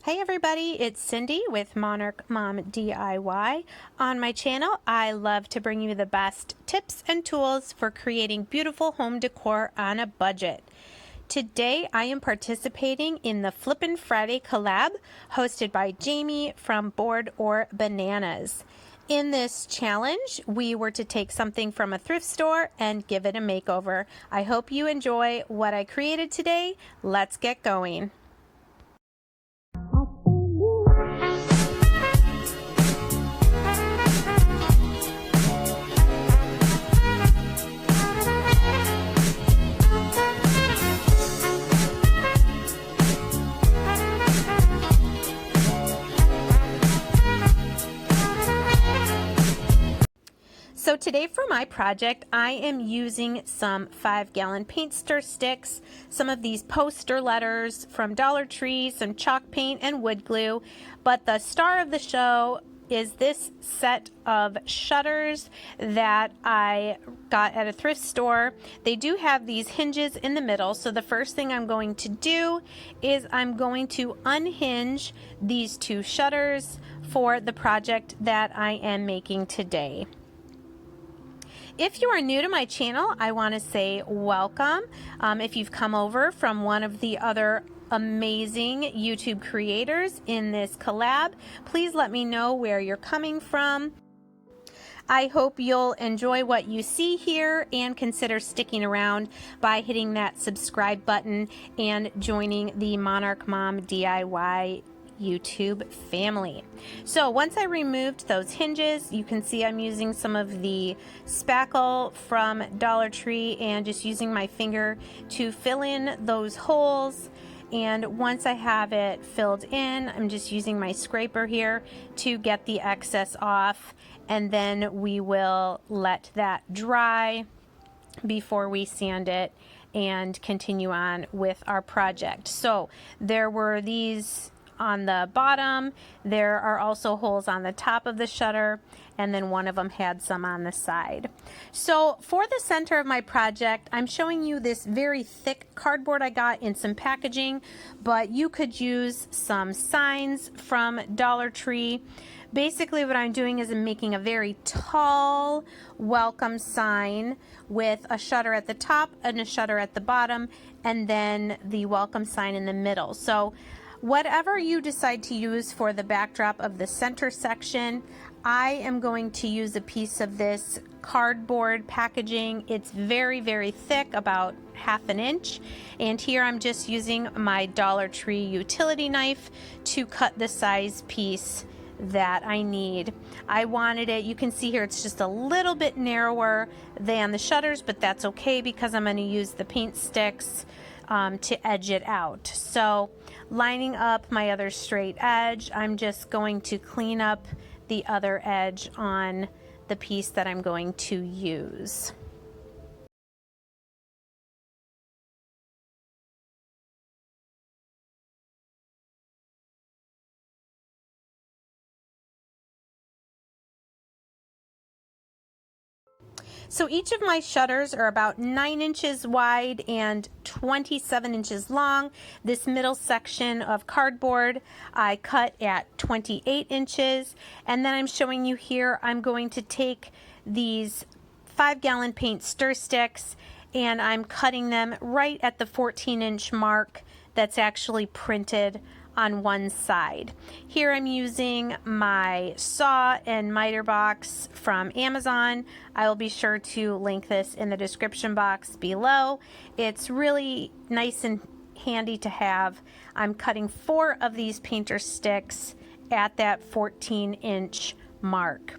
Hey everybody, it's Cindy with Monarch Mom DIY. On my channel, I love to bring you the best tips and tools for creating beautiful home decor on a budget. Today, I am participating in the Flippin Friday collab hosted by Jamie from Board or Bananas. In this challenge, we were to take something from a thrift store and give it a makeover. I hope you enjoy what I created today. Let's get going. So today for my project, I am using some 5-gallon paint stir sticks, some of these poster letters from Dollar Tree, some chalk paint and wood glue, but the star of the show is this set of shutters that I got at a thrift store. They do have these hinges in the middle, so the first thing I'm going to do is I'm going to unhinge these two shutters for the project that I am making today. If you are new to my channel, I want to say welcome. If you've come over from one of the other amazing YouTube creators in this collab, please let me know where you're coming from. I hope you'll enjoy what you see here and consider sticking around by hitting that subscribe button and joining the Monarch Mom DIY YouTube family. So once I removed those hinges, you can see I'm using some of the spackle from Dollar Tree and just using my finger to fill in those holes. And once I have it filled in, I'm just using my scraper here to get the excess off, and then we will let that dry before we sand it and continue on with our project. So there were these on the bottom, there are also holes on the top of the shutter, and then one of them had some on the side. So for the center of my project, I'm showing you this very thick cardboard I got in some packaging, but you could use some signs from Dollar Tree. Basically what I'm doing is I'm making a very tall welcome sign with a shutter at the top and a shutter at the bottom, and then the welcome sign in the middle. So whatever you decide to use for the backdrop of the center section, I am going to use a piece of this cardboard packaging. It's very, very thick, about 1/2 inch. And here I'm just using my Dollar Tree utility knife to cut the size piece that I need. I wanted it, you can see here it's just a little bit narrower than the shutters, but that's okay because I'm going to use the paint sticks to edge it out. So lining up my other straight edge, I'm just going to clean up the other edge on the piece that I'm going to use. So each of my shutters are about 9 inches wide and 27 inches long. This middle section of cardboard I cut at 28 inches. And then I'm showing you here, I'm going to take these 5-gallon paint stir sticks and I'm cutting them right at the 14-inch mark that's actually printed on one side. Here I'm using my saw and miter box from Amazon. I will be sure to link this in the description box below. It's really nice and handy to have. I'm cutting 4 of these painter sticks at that 14-inch mark.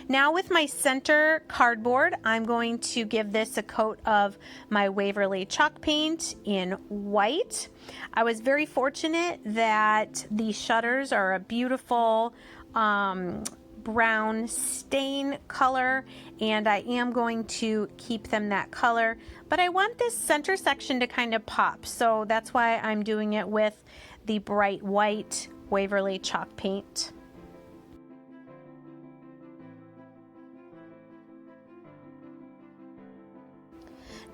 Now with my center cardboard, I'm going to give this a coat of my Waverly chalk paint in white. I was very fortunate that the shutters are a beautiful brown stain color, and I am going to keep them that color, but I want this center section to kind of pop, so that's why I'm doing it with the bright white Waverly chalk paint.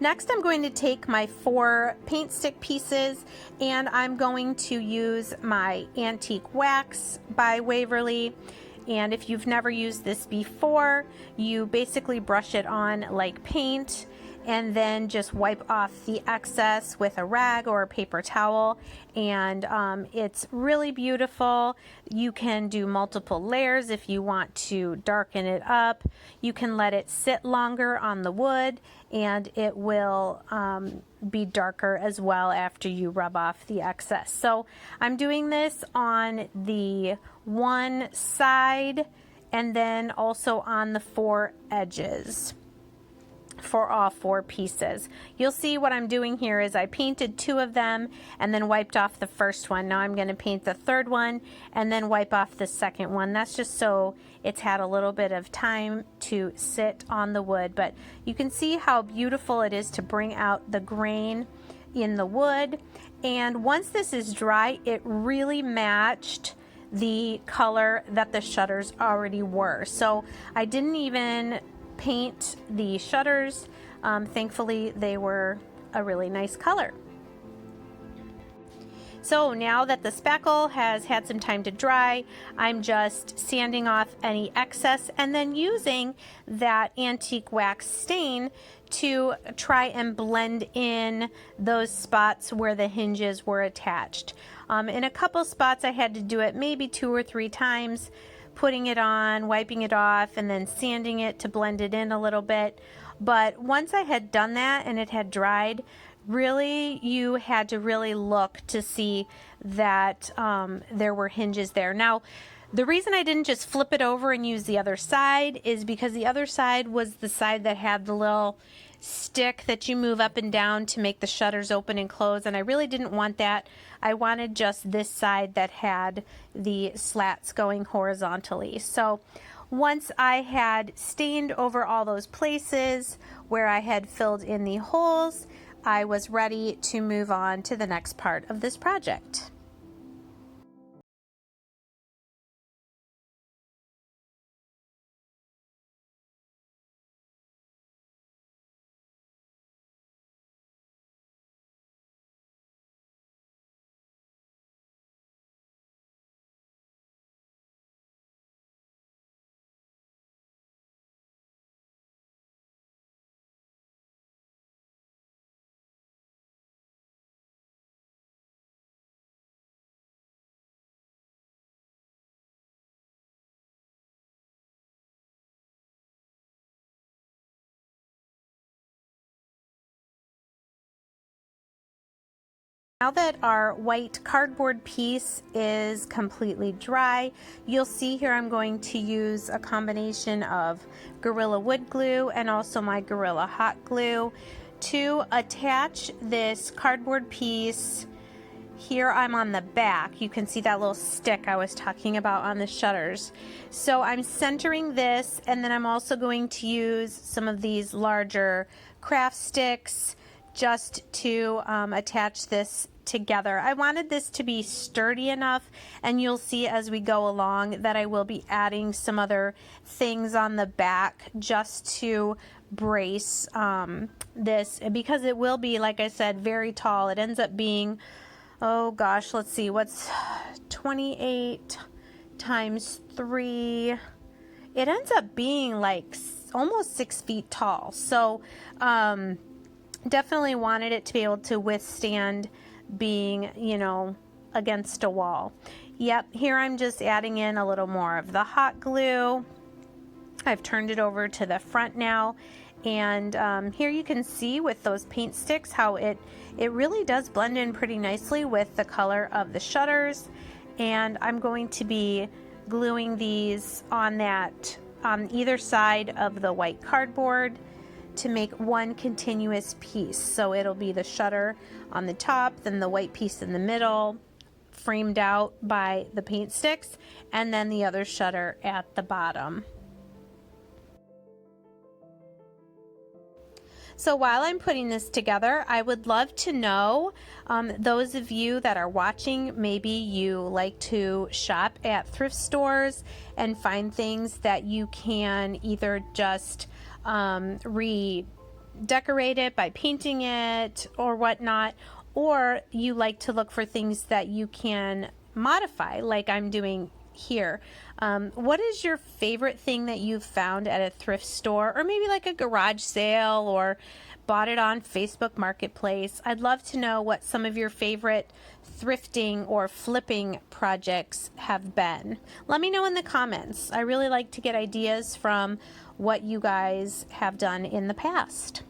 Next, I'm going to take my 4 paint stick pieces and I'm going to use my Antique Wax by Waverly. And if you've never used this before, you basically brush it on like paint and then just wipe off the excess with a rag or a paper towel, and it's really beautiful. You can do multiple layers if you want to darken it up. You can let it sit longer on the wood and it will be darker as well after you rub off the excess. So I'm doing this on the one side and then also on the 4 edges for all 4 pieces. You'll see what I'm doing here is I painted 2 of them and then wiped off the first one. Now I'm going to paint the 3rd one and then wipe off the 2nd one. That's just so it's had a little bit of time to sit on the wood, but you can see how beautiful it is to bring out the grain in the wood. And once this is dry, it really matched the color that the shutters already were. So I didn't even paint the shutters. Thankfully, they were a really nice color. So now that the spackle has had some time to dry, I'm just sanding off any excess and then using that antique wax stain to try and blend in those spots where the hinges were attached. In a couple spots, I had to do it maybe 2 or 3 times, putting it on, wiping it off, and then sanding it to blend it in a little bit. But once I had done that and it had dried, really you had to really look to see that there were hinges there. Now, the reason I didn't just flip it over and use the other side is because the other side was the side that had the little stick that you move up and down to make the shutters open and close, and I really didn't want that. I wanted just this side that had the slats going horizontally. So once I had stained over all those places where I had filled in the holes, I was ready to move on to the next part of this project. Now that our white cardboard piece is completely dry, you'll see here I'm going to use a combination of Gorilla Wood Glue and also my Gorilla Hot Glue to attach this cardboard piece. Here I'm on the back. You can see that little stick I was talking about on the shutters. So I'm centering this, and then I'm also going to use some of these larger craft sticks just to attach this together. I wanted this to be sturdy enough, and you'll see as we go along that I will be adding some other things on the back just to brace this, because it will be, like I said, very tall. It ends up being, oh gosh, let's see, what's 28 times 3? It ends up being like almost 6 feet tall. So definitely wanted it to be able to withstand being, you know, against a wall. Yep, here I'm just adding in a little more of the hot glue. I've turned it over to the front now, and here you can see with those paint sticks how it really does blend in pretty nicely with the color of the shutters. And I'm going to be gluing these on either side of the white cardboard to make one continuous piece. So it'll be the shutter on the top, then the white piece in the middle, framed out by the paint sticks, and then the other shutter at the bottom. So while I'm putting this together, I would love to know, those of you that are watching, maybe you like to shop at thrift stores and find things that you can either just decorate it by painting it or whatnot, or you like to look for things that you can modify like I'm doing here. What is your favorite thing that you've found at a thrift store, or maybe like a garage sale, or bought it on Facebook Marketplace? I'd love to know what some of your favorite thrifting or flipping projects have been. Let me know in the comments. I really like to get ideas from what you guys have done in the past.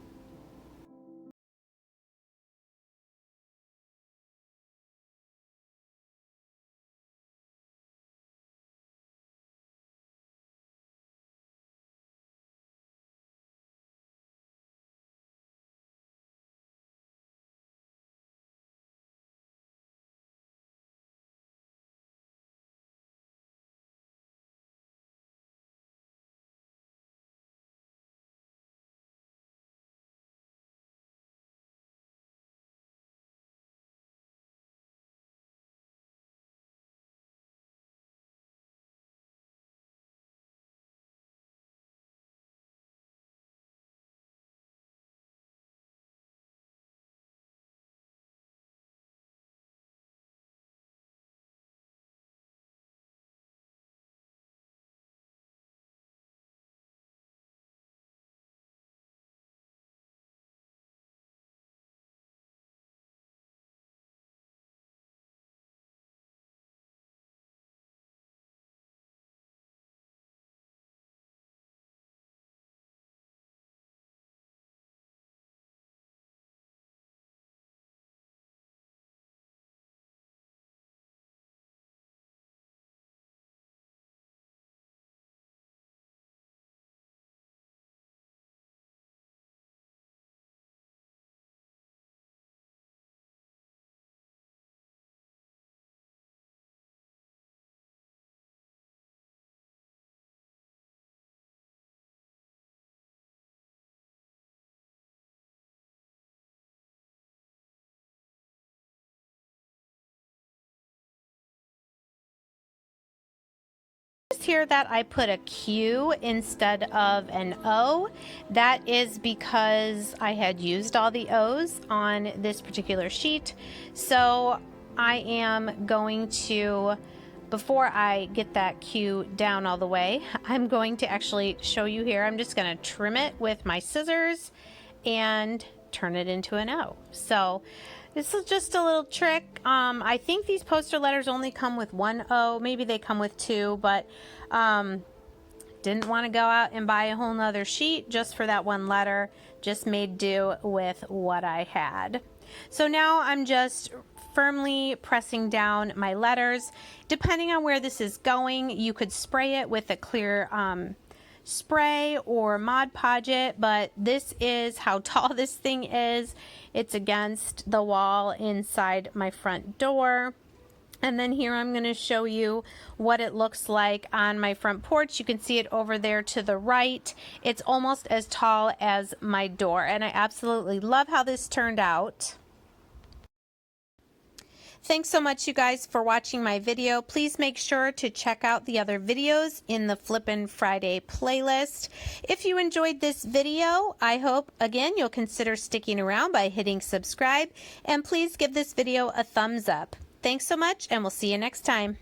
Here that I put a Q instead of an O. That is because I had used all the O's on this particular sheet. So I am going to, before I get that Q down all the way, I'm going to actually show you here. I'm just going to trim it with my scissors and turn it into an O. So this is just a little trick. I think these poster letters only come with one O. Maybe they come with two, but didn't want to go out and buy a whole nother sheet just for that one letter. Just made do with what I had. So now I'm just firmly pressing down my letters. Depending on where this is going, you could spray it with a clear spray or Mod Podge it, but this is how tall this thing is. It's against the wall inside my front door. And then here I'm going to show you what it looks like on my front porch. You can see it over there to the right. It's almost as tall as my door, and I absolutely love how this turned out. Thanks so much, you guys, for watching my video. Please make sure to check out the other videos in the Flippin' Friday playlist. If you enjoyed this video, I hope, again, you'll consider sticking around by hitting subscribe. And please give this video a thumbs up. Thanks so much, and we'll see you next time.